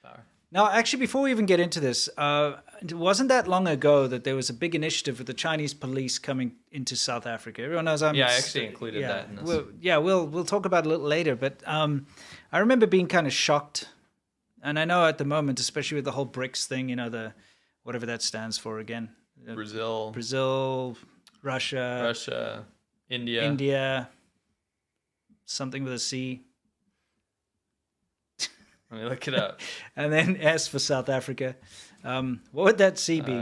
power. Now, actually, before we even get into this, it wasn't that long ago that there was a big initiative with the Chinese police coming into South Africa. Everyone knows I actually included that in this. We'll talk about it a little later. But I remember being kind of shocked, and I know at the moment, especially with the whole BRICS thing, the whatever that stands for again, Brazil, Russia, India, something with a C. Let me look it up. And then S for South Africa. What would that C be?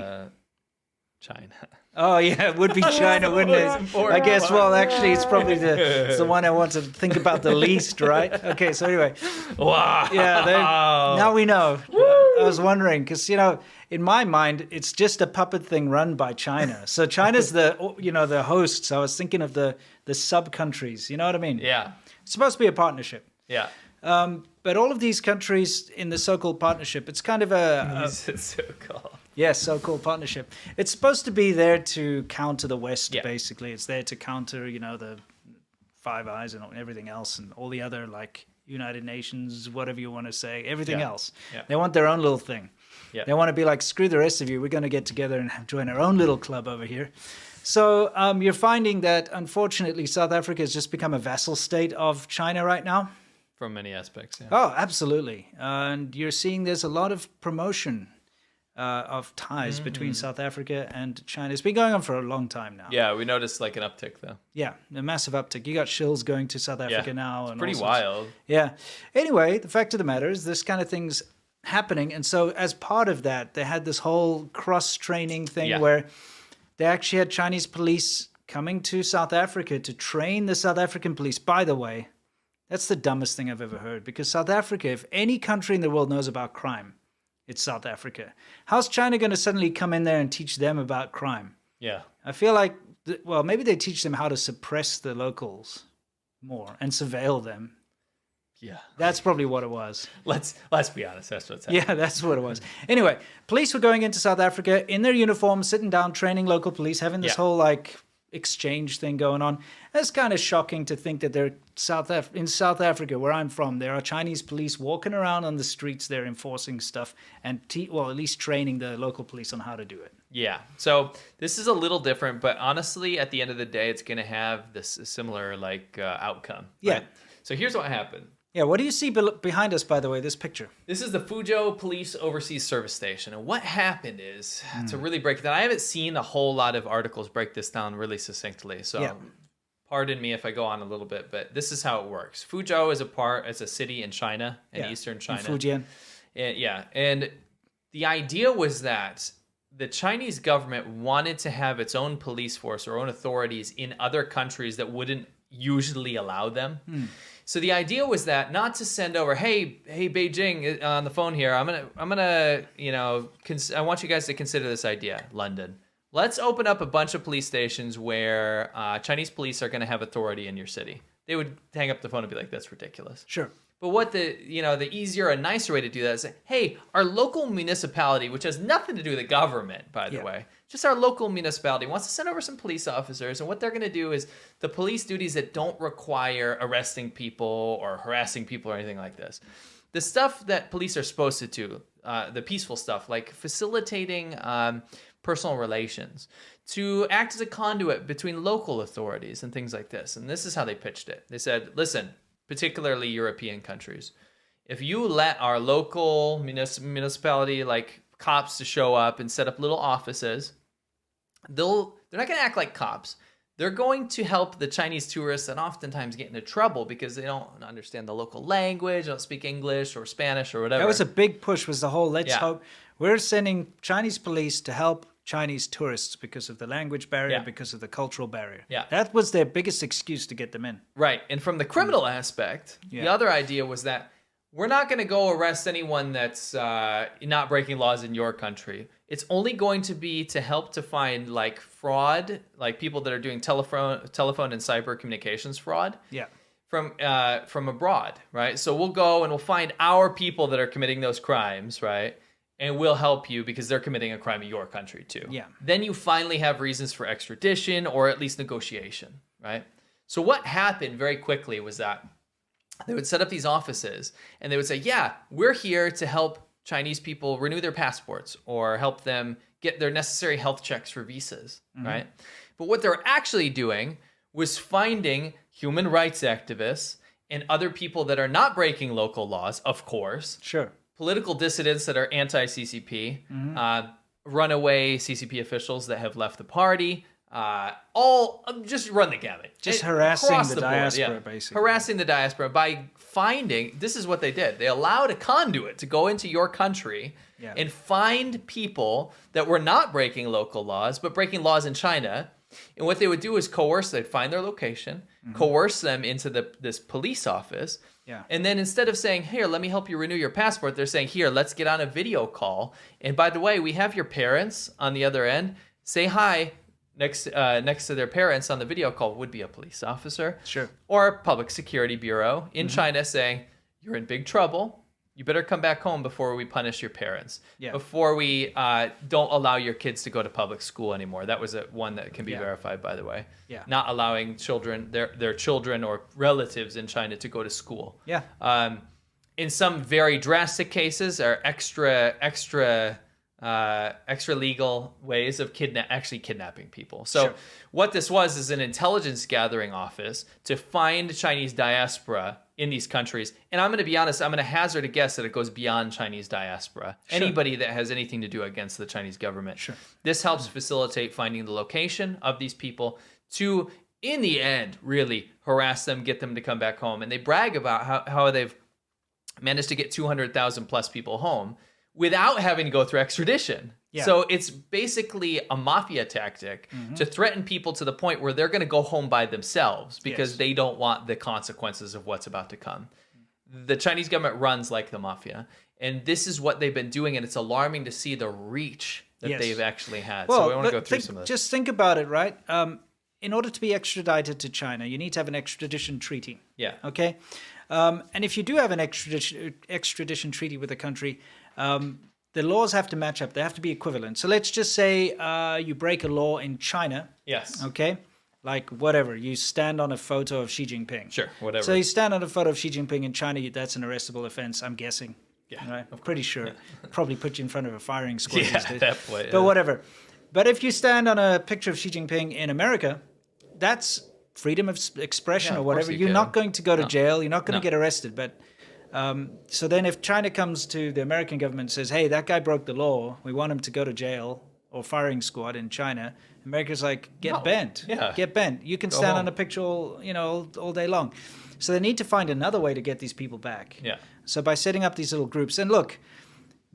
China. Oh, yeah, it would be China, wouldn't it? I guess, well, actually, it's probably it's the one I want to think about the least, right? Okay, so anyway. Wow. Yeah, now we know. I was wondering, because, in my mind, it's just a puppet thing run by China. So China's the host. So I was thinking of the sub-countries. You know what I mean? Yeah. It's supposed to be a partnership. Yeah. But all of these countries in the so-called partnership, it's kind of so-called. Yes, so-called partnership. It's supposed to be there to counter the West, basically. It's there to counter, the Five Eyes and everything else and all the other, United Nations, whatever you want to say, everything else. Yeah. They want their own little thing. Yeah. They want to be like, screw the rest of you. We're going to get together and join our own little club over here. So you're finding that, unfortunately, South Africa has just become a vassal state of China right now. From many aspects, yeah. Oh, absolutely. And you're seeing there's a lot of promotion of ties between South Africa and China. It's been going on for a long time now. Yeah, we noticed an uptick, though. Yeah, a massive uptick. You got shills going to South Africa now. It's pretty wild. Yeah. Anyway, the fact of the matter is this kind of thing's happening. And so as part of that, they had this whole cross-training thing where they actually had Chinese police coming to South Africa to train the South African police. By the way, that's the dumbest thing I've ever heard, because South Africa, if any country in the world knows about crime, it's South Africa. How's China going to suddenly come in there and teach them about crime? Yeah. I feel like, maybe they teach them how to suppress the locals more and surveil them. Yeah. That's probably what it was. Let's be honest. That's what's happening. Yeah, that's what it was. Anyway, police were going into South Africa in their uniforms, sitting down, training local police, having this whole exchange thing going on. It's kind of shocking to think that in South Africa, where I'm from, there are Chinese police walking around on the streets there enforcing stuff and at least training the local police on how to do it. Yeah. So this is a little different, but honestly, at the end of the day, it's going to have this similar outcome. Right? Yeah. So here's what happened. Yeah, what do you see behind us, by the way, this picture? This is the Fuzhou Police Overseas Service Station. And what happened is, to really break it down, I haven't seen a whole lot of articles break this down really succinctly. So pardon me if I go on a little bit, but this is how it works. Fuzhou is a city in China, in eastern China. In Fujian. And the idea was that the Chinese government wanted to have its own police force or own authorities in other countries that wouldn't usually allow them. So the idea was that not to send over, hey, Beijing on the phone here. I'm gonna, I want you guys to consider this idea, London. Let's open up a bunch of police stations where Chinese police are gonna have authority in your city. They would hang up the phone and be like, that's ridiculous. Sure. But what the easier and nicer way to do that is say, hey, our local municipality, which has nothing to do with the government, by the way, just our local municipality wants to send over some police officers. And what they're going to do is the police duties that don't require arresting people or harassing people or anything like this. The stuff that police are supposed to do, the peaceful stuff, like facilitating personal relations, to act as a conduit between local authorities and things like this. And this is how they pitched it. They said, listen, particularly European countries, if you let our local municipality, cops, to show up and set up little offices, they're not going to act like cops. They're going to help the Chinese tourists and oftentimes get into trouble because they don't understand the local language, don't speak English or Spanish or whatever. That was a big push, was the whole hope. We're sending Chinese police to help Chinese tourists because of the language barrier, because of the cultural barrier. Yeah. That was their biggest excuse to get them in. Right. And from the criminal aspect, the other idea was that we're not going to go arrest anyone that's not breaking laws in your country. It's only going to be to help to find fraud, people that are doing telephone and cyber communications fraud. Yeah. From abroad, right? So we'll go and we'll find our people that are committing those crimes, right? And we'll help you because they're committing a crime in your country too. Yeah. Then you finally have reasons for extradition or at least negotiation, right? So what happened very quickly was that they would set up these offices and they would say, yeah, we're here to help Chinese people renew their passports or help them get their necessary health checks for visas, right? But what they're actually doing was finding human rights activists and other people that are not breaking local laws, of course. Sure. Political dissidents that are anti-CCP, runaway CCP officials that have left the party, all just run the gamut. Just harassing across the board, diaspora, basically. Harassing the diaspora by finding, this is what they did. They allowed a conduit to go into your country and find people that were not breaking local laws, but breaking laws in China. And what they would do is coerce, they'd find their location, coerce them into this police office. Yeah. And then instead of saying, here, let me help you renew your passport, they're saying, here, let's get on a video call. And by the way, we have your parents on the other end. Say hi. Next to their parents on the video call would be a police officer. Sure. Or a public security bureau in China saying, you're in big trouble. You better come back home before we punish your parents. Yeah. Before we don't allow your kids to go to public school anymore. That was one that can be verified, by the way. Yeah. Not allowing children, their children or relatives in China to go to school. Yeah. In some very drastic cases, are extra legal ways of actually kidnapping people. So what this was is an intelligence gathering office to find Chinese diaspora in these countries. And I'm going to be honest, I'm going to hazard a guess that it goes beyond Chinese diaspora. Anybody that has anything to do against the Chinese government. This helps facilitate finding the location of these people to, in the end, really harass them, get them to come back home. And they brag about how they've managed to get 200,000 plus people home without having to go through extradition. So it's basically a mafia tactic to threaten people to the point where they're going to go home by themselves because they don't want the consequences of what's about to come. The Chinese government runs like the mafia. And this is what they've been doing, and it's alarming to see the reach that they've actually had. Well, so we want to go through some of this. Just think about it, right? In order to be extradited to China, you need to have an extradition treaty. Yeah. Okay? And if you do have an extradition treaty with a country, the laws have to match up. They have to be equivalent. So let's just say you break a law in China. Yes. Okay? Like whatever. You stand on a photo of Xi Jinping. Sure, whatever. So you stand on a photo of Xi Jinping in China, that's an arrestable offense, I'm guessing. Yeah. Right? I'm pretty sure. Probably put you in front of a firing squad. At that point. But whatever. But if you stand on a picture of Xi Jinping in America, that's freedom of expression or whatever. You're not going to go to jail. You're not going to get arrested. But so then if China comes to the American government and says, hey, that guy broke the law, we want him to go to jail or firing squad in China, America's like, get bent. Yeah. Get bent. You can stand on a picture all day long. So they need to find another way to get these people back. Yeah. So by setting up these little groups, and look,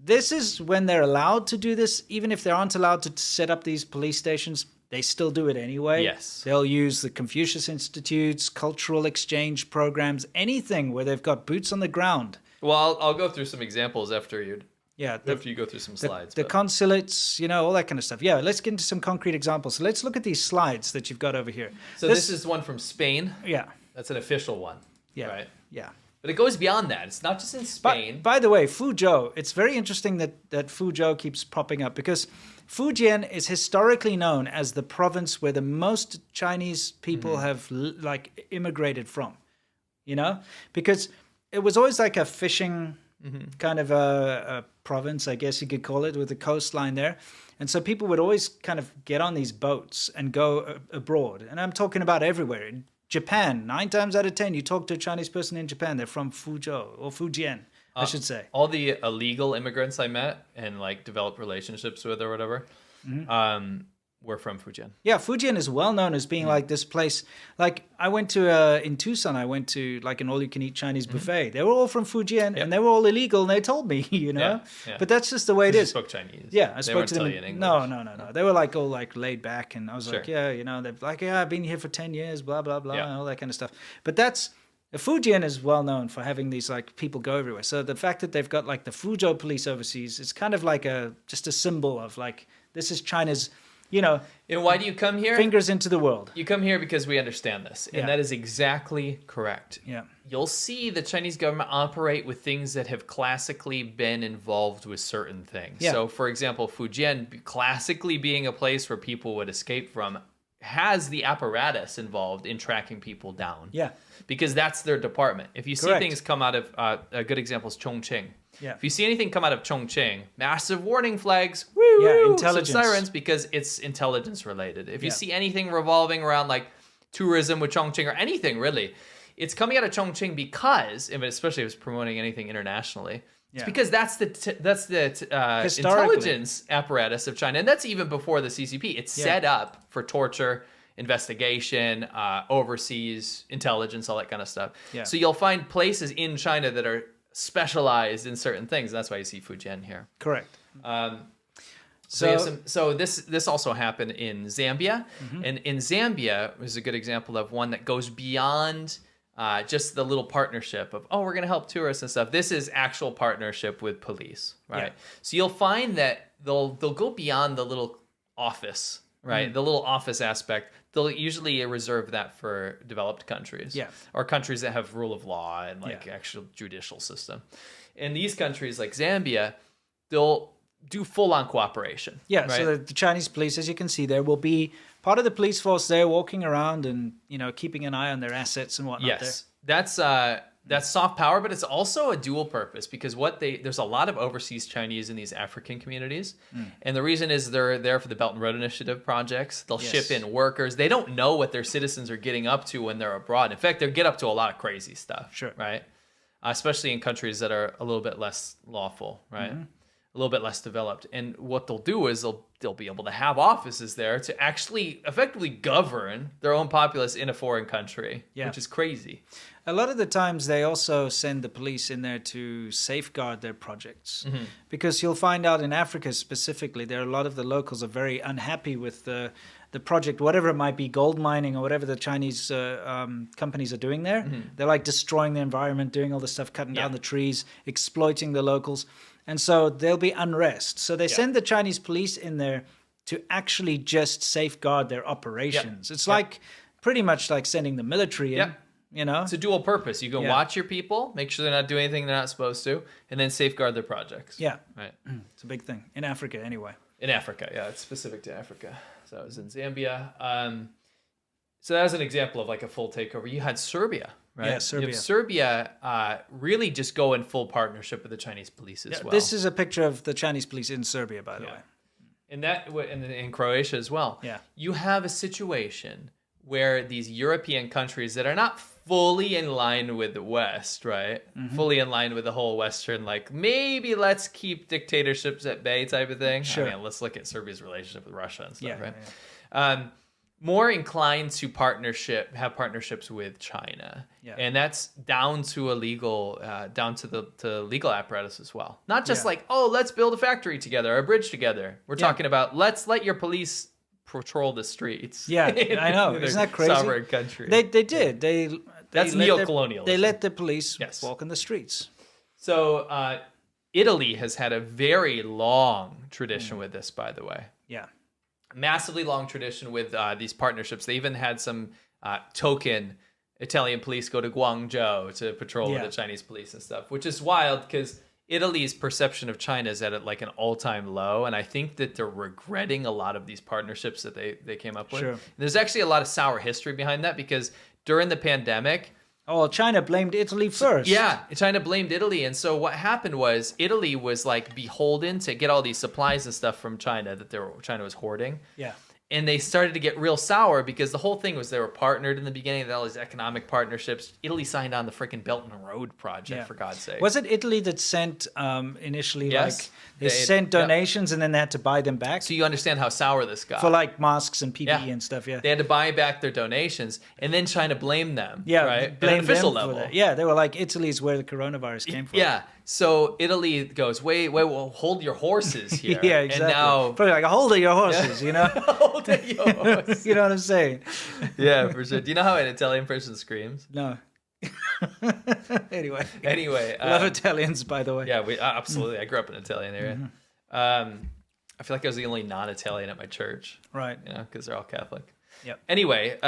this is when they're allowed to do this. Even if they aren't allowed to set up these police stations, they still do it anyway. Yes. They'll use the Confucius Institutes, cultural exchange programs, anything where they've got boots on the ground. Well, I'll go through some examples after you go through some slides. The consulates, all that kind of stuff. Yeah, let's get into some concrete examples. So let's look at these slides that you've got over here. So this is one from Spain. Yeah. That's an official one. Yeah. Right? Yeah. But it goes beyond that. It's not just in Spain. By the way, Fuzhou, it's very interesting that Fuzhou keeps popping up because Fujian is historically known as the province where the most Chinese people have immigrated from, because it was always like a fishing kind of a province, I guess you could call it, with the coastline there. And so people would always kind of get on these boats and go abroad. And I'm talking about everywhere. In Japan, 9 times out of 10, you talk to a Chinese person in Japan, they're from Fuzhou or Fujian, I should say. All the illegal immigrants I met and developed relationships with or whatever, were from Fujian. Yeah, Fujian is well known as being like this place. Like I went to in Tucson, I went to like an all-you-can-eat Chinese buffet. They were all from Fujian and they were all illegal, and they told me, Yeah. But that's just the way it is. You spoke Chinese. Yeah, I spoke to them. In English. No. They were all laid back, and I was like, they're like, I've been here for 10 years, blah blah blah, and all that kind of stuff. But Fujian is well known for having these people go everywhere. So the fact that they've got the Fuzhou police overseas, it's kind of just a symbol of this is China's. And why do you come here? Fingers into the world. You come here because we understand this. And that is exactly correct. Yeah. You'll see the Chinese government operate with things that have classically been involved with certain things. Yeah. So, for example, Fujian classically being a place where people would escape from has the apparatus involved in tracking people down. Yeah. Because that's their department. If you see Correct. things come out of, a good example is Chongqing. Yeah. If you see anything come out of Chongqing, massive warning flags, intelligence. some sirens, because it's intelligence related. If you see anything revolving around like tourism with Chongqing or anything really, it's coming out of Chongqing because, especially if it's promoting anything internationally, it's because that's the intelligence apparatus of China. And that's even before the CCP. It's set up for torture, investigation, overseas intelligence, all that kind of stuff. Yeah. So you'll find places in China that are specialized in certain things. And that's why you see Fujian here. Correct. So this also happened in Zambia. And in Zambia was a good example of one that goes beyond just the little partnership of, we're going to help tourists and stuff. This is actual partnership with police, right? Yeah. So you'll find that they'll go beyond the little office, right? The little office aspect. They'll usually reserve that for developed countries, or countries that have rule of law and like actual judicial system. In these countries like Zambia, they'll do full-on cooperation. Yeah, right? So the Chinese police, as you can see there, will be part of the police force there, walking around and keeping an eye on their assets and whatnot. Yes, that's soft power, but it's also a dual purpose because there's a lot of overseas Chinese in these African communities, and the reason is they're there for the Belt and Road Initiative projects. They'll ship in workers. They don't know what their citizens are getting up to when they're abroad. In fact, they get up to a lot of crazy stuff. Sure, right? Especially in countries that are a little bit less lawful, right? A little bit less developed. And what they'll do is they'll be able to have offices there to actually effectively govern their own populace in a foreign country, which is crazy. A lot of the times they also send the police in there to safeguard their projects. Because you'll find out in Africa specifically, there are a lot of the locals are very unhappy with the project, whatever it might be, gold mining or whatever the Chinese companies are doing there. They're like destroying the environment, doing all this stuff, cutting down the trees, exploiting the locals. And so there'll be unrest. So they send the Chinese police in there to actually just safeguard their operations. It's like pretty much like sending the military in, It's a dual purpose. You can watch your people, make sure they're not doing anything they're not supposed to, and then safeguard their projects. Yeah. Right. It's a big thing. In Africa, anyway. In Africa, it's specific to Africa. So it was in Zambia. So that was an example of like a full takeover. You had Serbia, right? Yeah, Serbia. You have Serbia really just go in full partnership with the Chinese police as well. This is a picture of the Chinese police in Serbia, by the way. And in Croatia as well. Yeah. You have a situation where these European countries that are not fully in line with the West, right? Fully in line with the whole Western, like maybe let's keep dictatorships at bay type of thing. Sure. I mean, let's look at Serbia's relationship with Russia and stuff, right? More inclined to have partnerships with China, and that's down to legal apparatus as well. Not just like, let's build a factory together, a bridge together. We're talking about let's let your police patrol the streets. Yeah, I know. Isn't that crazy? Sovereign country. They did. That's neo-colonialism. They let the police walk in the streets. So Italy has had a very long tradition with this, by the way. Yeah. Massively long tradition with these partnerships. They even had some token Italian police go to Guangzhou to patrol with the Chinese police and stuff, which is wild because Italy's perception of China is at like an all-time low, and I think that they're regretting a lot of these partnerships that they came up with. Sure. And there's actually a lot of sour history behind that because during the pandemic, China blamed Italy first. Yeah, China blamed Italy. And so what happened was Italy was like beholden to get all these supplies and stuff from China that China was hoarding. Yeah. And they started to get real sour because the whole thing was they were partnered in the beginning of all these economic partnerships. Italy signed on the freaking Belt and Road project, for God's sake. Was it Italy that sent initially, yes. they sent donations and then they had to buy them back? So you understand how sour this got. For like masks and PPE and stuff, They had to buy back their donations and then China blamed them, right? At an official level. Yeah, they were like, Italy's where the coronavirus came from. Yeah. So Italy goes, wait, well, hold your horses here. Yeah, exactly. And now, probably like, hold your horses, you know? Hold your horses. You know what I'm saying? Yeah, for sure. Do you know how an Italian person screams? No. Anyway. Love Italians, by the way. Yeah, absolutely. I grew up in an Italian area. I feel like I was the only non-Italian at my church. Right. Because they're all Catholic. Yep. Anyway,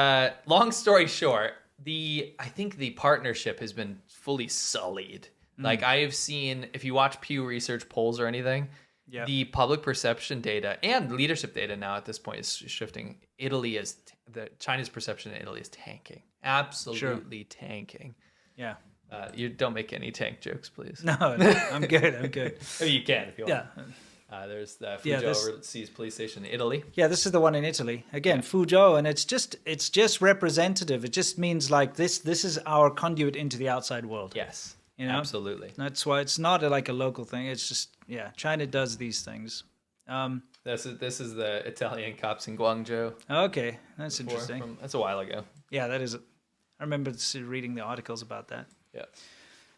long story short, I think the partnership has been fully sullied. Like I have seen, if you watch Pew Research polls or anything, the public perception data and leadership data now at this point is shifting. Italy is the China's perception in Italy is tanking, absolutely tanking. Yeah. You don't make any tank jokes, please. No, I'm good. I'm good. I mean, you can if you want. Yeah. There's the Fuzhou Overseas Police Station in Italy. Yeah, this is the one in Italy. Again, Fuzhou, and it's just representative. It just means like this is our conduit into the outside world. Yes. You know? Absolutely. That's why it's not like a local thing. It's just China does these things. This is the Italian cops in Guangzhou. Okay, that's interesting. That's a while ago. Yeah, that is. I remember reading the articles about that. Yeah,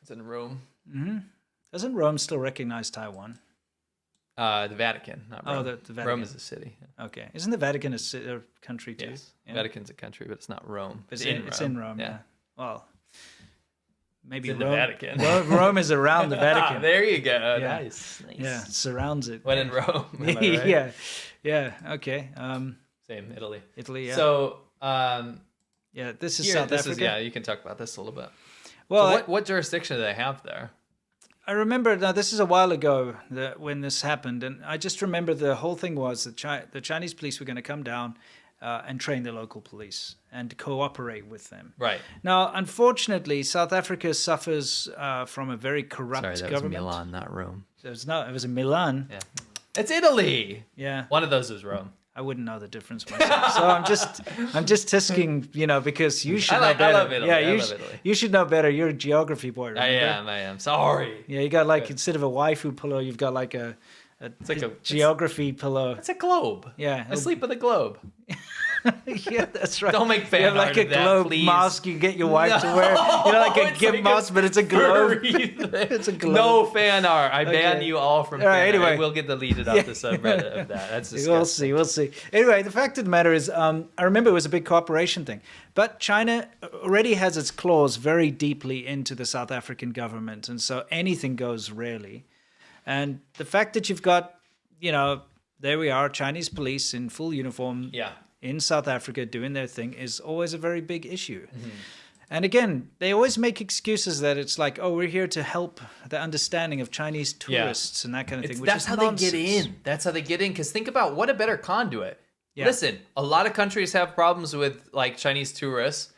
it's in Rome. Mm-hmm. Doesn't Rome still recognize Taiwan? The Vatican, not Rome. Oh, the Vatican. Rome is a city. Okay, isn't the Vatican a country too? Yes, Vatican's a country, but it's not Rome. It's in Rome. Yeah. Well, maybe it's in Rome, the Vatican. Rome is around the Vatican. There you go. Yeah. Nice. Yeah, it surrounds it. When in Rome. Am I right? Yeah. Okay. Same, Italy. Italy. Yeah. So, yeah, this is South Africa. You can talk about this a little bit. Well, so what jurisdiction do they have there? I remember, now this is a while ago when this happened, and I just remember the whole thing was that the Chinese police were going to come down and train the local police and cooperate with them. Right. Now, unfortunately, South Africa suffers from a very corrupt government. Sorry, that was Milan, not Rome. It was in Milan. Yeah. It's Italy. Yeah. One of those is Rome. I wouldn't know the difference myself, so I'm just tisking, because you should know better. I love Italy. Yeah, you should know better. You're a geography boy, remember? I am. Sorry. Yeah, you got instead of a waifu pillow, you've got like a geography pillow. It's a globe. Yeah, I sleep with a globe. Yeah, that's right. Don't make fan you have like art a of that, globe please. mask you get your wife to wear. Like a gimp mask, but it's a globe. It's a globe. No fan art. I ban you all from fan art. Anyway. We'll get deleted off the subreddit of that. That's disgusting. We'll see. Anyway, the fact of the matter is, I remember it was a big cooperation thing. But China already has its claws very deeply into the South African government. And so anything goes rarely. And the fact that you've got, there we are, Chinese police in full uniform. Yeah. In South Africa doing their thing is always a very big issue. Mm-hmm. And again, they always make excuses that it's like, oh, we're here to help the understanding of Chinese tourists and that kind of thing. That's how they get in. That's how they get in. Because think about what a better conduit. Yeah. Listen, a lot of countries have problems with Chinese tourists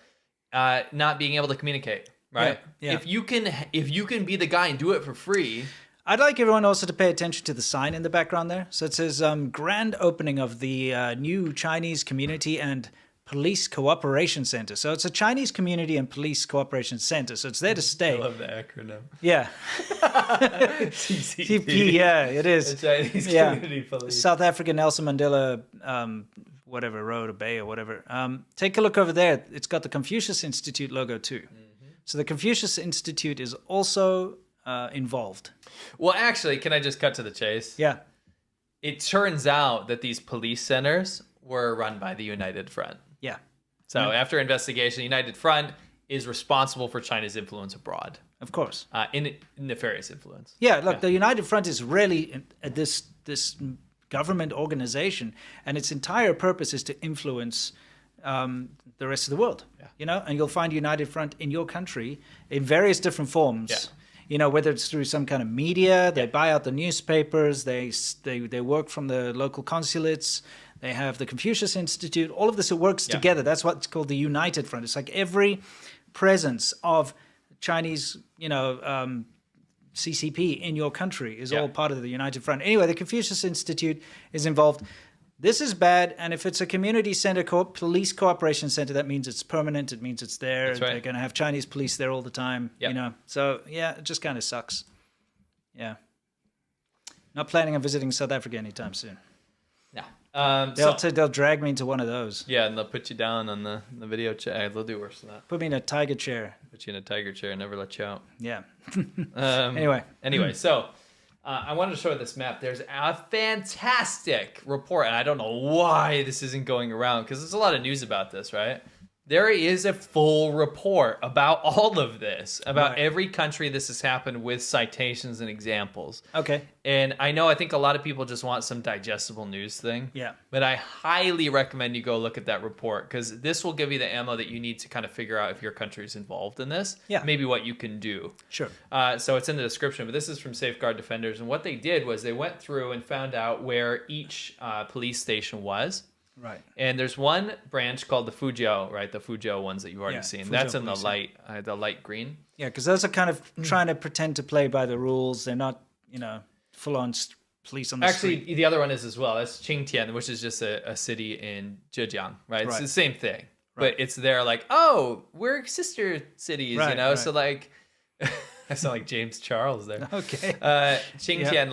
not being able to communicate, right? Yeah. If you can be the guy and do it for free. I'd like everyone also to pay attention to the sign in the background there. So it says grand opening of the new Chinese Community and Police Cooperation Center. So it's a Chinese Community and Police Cooperation Center. So it's there to stay. I love the acronym. Yeah. CCP. Yeah, it is. The Chinese Community Police. South African Nelson Mandela, whatever, road or bay or whatever. Take a look over there. It's got the Confucius Institute logo too. Mm-hmm. So the Confucius Institute is also involved. Well, actually, can I just cut to the chase? Yeah. It turns out that these police centers were run by the United Front. Yeah. So after investigation, the United Front is responsible for China's influence abroad. Of course. Nefarious influence. Yeah, look, the United Front is really this government organization, and its entire purpose is to influence the rest of the world. Yeah. And you'll find United Front in your country in various different forms. Yeah. Whether it's through some kind of media, they buy out the newspapers, they work from the local consulates, they have the Confucius Institute, all of this, it works together. That's what's called the United Front. It's like every presence of Chinese, CCP in your country is all part of the United Front. Anyway, the Confucius Institute is involved. This is bad, and if it's a community center, police cooperation center, that means it's permanent. It means it's there. That's right. They're going to have Chinese police there all the time. Yep. So it just kind of sucks. Yeah. Not planning on visiting South Africa anytime soon. No. They'll drag me into one of those. Yeah, and they'll put you down on the video chair. They'll do worse than that. Put me in a tiger chair. Put you in a tiger chair and never let you out. Yeah. Anyway, so I wanted to show you this map. There's a fantastic report, and I don't know why this isn't going around, because there's a lot of news about this, right? There is a full report about all of this, about every country this has happened with citations and examples. Okay. And I think a lot of people just want some digestible news thing. Yeah. But I highly recommend you go look at that report, because this will give you the ammo that you need to kind of figure out if your country is involved in this. Yeah. Maybe what you can do. Sure. So it's in the description, but this is from Safeguard Defenders. And what they did was they went through and found out where each police station was. Right. And there's one branch called the Fuzhou, right? The Fuzhou ones that you've already seen. Fuzhou That's in police, the light green. Yeah, because those are kind of trying to pretend to play by the rules. They're not, full on police on the street. Actually, the other one is as well. That's Qingtian, which is just a city in Zhejiang, right? It's the same thing. But it's there like, oh, we're sister cities, Right. So like, I sound like James Charles there. Okay. Qingtian,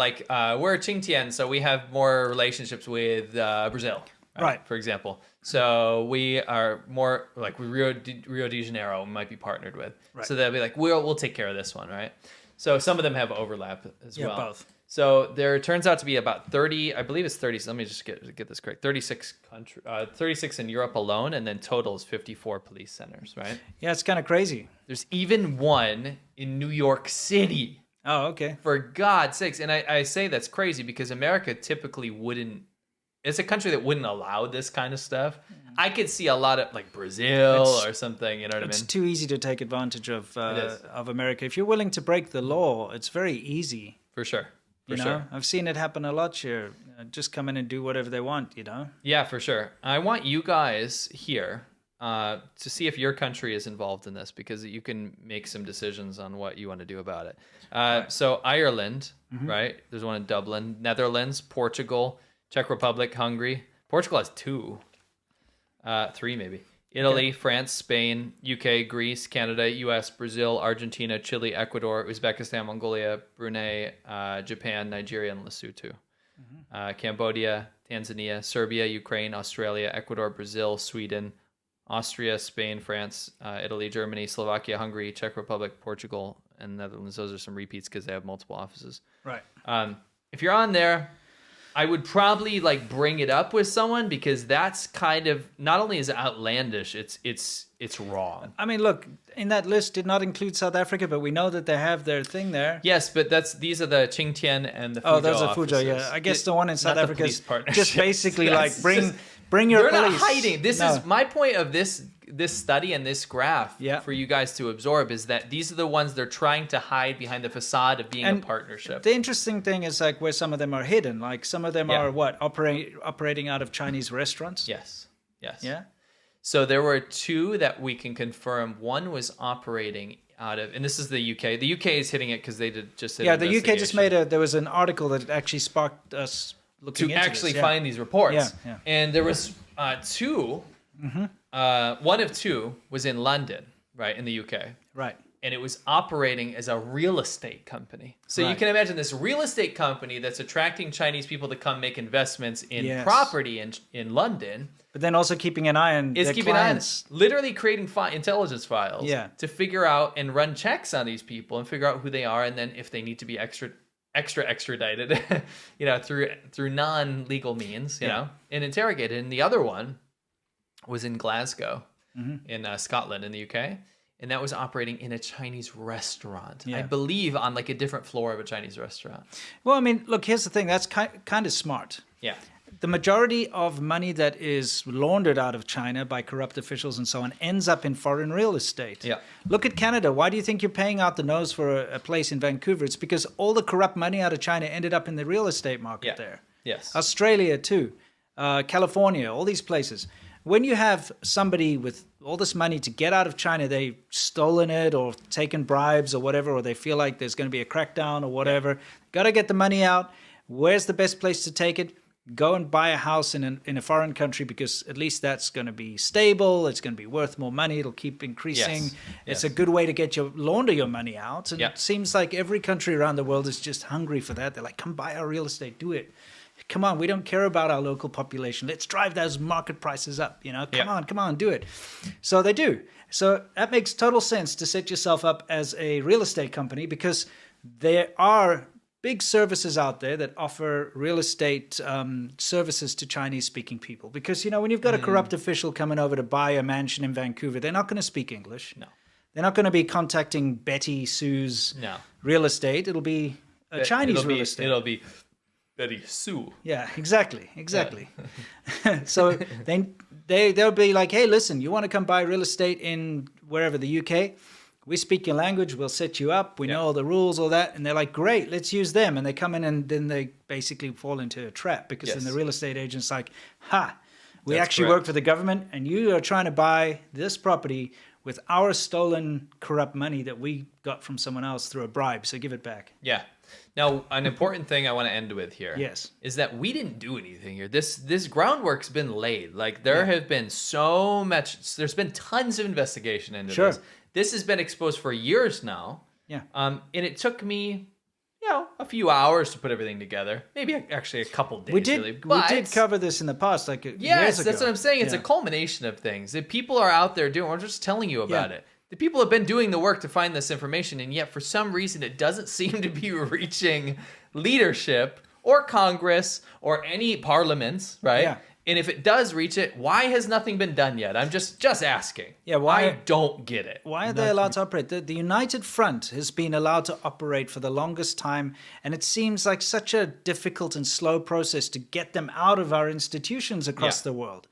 we're Qingtian, so we have more relationships with Brazil, Right. For example. So we are more like Rio de Janeiro might be partnered with. Right. So they'll be like, we'll take care of this one, right? So some of them have overlap as well. Yeah, both. So there turns out to be about 30, I believe it's 30. Let me just get this correct. 36 in Europe alone, and then total is 54 police centers, right? Yeah, it's kind of crazy. There's even one in New York City. Oh, okay. For God's sakes. And I say that's crazy because America typically wouldn't, it's a country that wouldn't allow this kind of stuff. I could see a lot of like Brazil or something, you know what I mean? It's too easy to take advantage of America. If you're willing to break the law, it's very easy. For sure. You know, I've seen it happen a lot here. Just come in and do whatever they want, Yeah, for sure. I want you guys here to see if your country is involved in this because you can make some decisions on what you want to do about it. So Ireland, right? There's one in Dublin. Netherlands, Portugal, Czech Republic, Hungary. Portugal has 2. 3 maybe. Italy, France, Spain, UK, Greece, Canada, US, Brazil, Argentina, Chile, Ecuador, Uzbekistan, Mongolia, Brunei, Japan, Nigeria, and Lesotho. Cambodia, Tanzania, Serbia, Ukraine, Australia, Ecuador, Brazil, Sweden, Austria, Spain, France, Italy, Germany, Slovakia, Hungary, Czech Republic, Portugal, and Netherlands. Those are some repeats because they have multiple offices. Right. If you're on there, I would probably like bring it up with someone because that's kind of not only is it outlandish, it's wrong. I mean, look, in that list did not include South Africa, but we know that they have their thing there. Yes, but these are the Qingtian and the Fuzhou. Oh, those are offices. Fuzhou. Yeah, I guess the one in South Africa is just basically like bring your they're police. Not hiding. This is my point of this study and this graph for you guys to absorb is that these are the ones they're trying to hide behind the facade of being a partnership. The interesting thing is like where some of them are hidden. Like some of them are operating out of Chinese restaurants. Yes. Yeah. So there were 2 that we can confirm. One was operating out of, and this is the UK. The UK is hitting it because they did the UK just there was an article that actually sparked us looking to into actually this. find these reports. Yeah. And there was 2. One of 2 was in London, right, in the UK. Right. And it was operating as a real estate company. So you can imagine this real estate company that's attracting Chinese people to come make investments in property in London. But then also keeping an eye on their clients. Literally creating intelligence files to figure out and run checks on these people and figure out who they are and then if they need to be extradited, through non-legal means, and interrogated. And the other one was in Glasgow, in Scotland, in the UK, and that was operating in a Chinese restaurant. I believe on like a different floor of a Chinese restaurant. Well, I mean, look, here's the thing. That's kind of smart. Yeah. The majority of money that is laundered out of China by corrupt officials and so on ends up in foreign real estate. Yeah. Look at Canada. Why do you think you're paying out the nose for a place in Vancouver? It's because all the corrupt money out of China ended up in the real estate market there. Yes. Australia too. California, all these places. When you have somebody with all this money to get out of China, they've stolen it or taken bribes or whatever, or they feel like there's going to be a crackdown or whatever. Got to get the money out. Where's the best place to take it? Go and buy a house in a foreign country because at least that's going to be stable. It's going to be worth more money. It'll keep increasing. It's a good way to launder your money out. And it seems like every country around the world is just hungry for that. They're like, come buy our real estate. Do it. Come on, we don't care about our local population. Let's drive those market prices up. Come on, do it. So they do. So that makes total sense to set yourself up as a real estate company because there are big services out there that offer real estate services to Chinese-speaking people. Because, when you've got a corrupt official coming over to buy a mansion in Vancouver, they're not going to speak English. No. They're not going to be contacting Betty Sue's real estate. It'll be Chinese real estate. It'll be Betty Sue. Yeah, exactly. So they'll be like, hey, listen, you want to come buy real estate in wherever, the UK? We speak your language, we'll set you up, we know all the rules, all that. And they're like, great, let's use them. And they come in and then they basically fall into a trap because then the real estate agent's like, We That's actually correct. work for the government, and you are trying to buy this property with our stolen, corrupt money that we got from someone else through a bribe. So give it back. Yeah. Now, an important thing I want to end with here Yes. is that we didn't do anything here. This groundwork's been laid. Like, there have been so much, there's been tons of investigation into Sure. this. This has been exposed for years now. Yeah. And it took me, a few hours to put everything together. Maybe actually a couple days. We did. really. We did cover this in the past, like years Yes, ago. that's what I'm saying. It's a Yeah. culmination of things that people are out there doing. We're just telling you about it. The people have been doing the work to find this information, and yet for some reason it doesn't seem to be reaching leadership or Congress or any parliaments, right? Yeah. And if it does reach it, why has nothing been done yet? I'm just asking. Yeah, why- I don't get it. Why are they allowed to operate? The United Front has been allowed to operate for the longest time, and it seems like such a difficult and slow process to get them out of our institutions across Yeah. the world.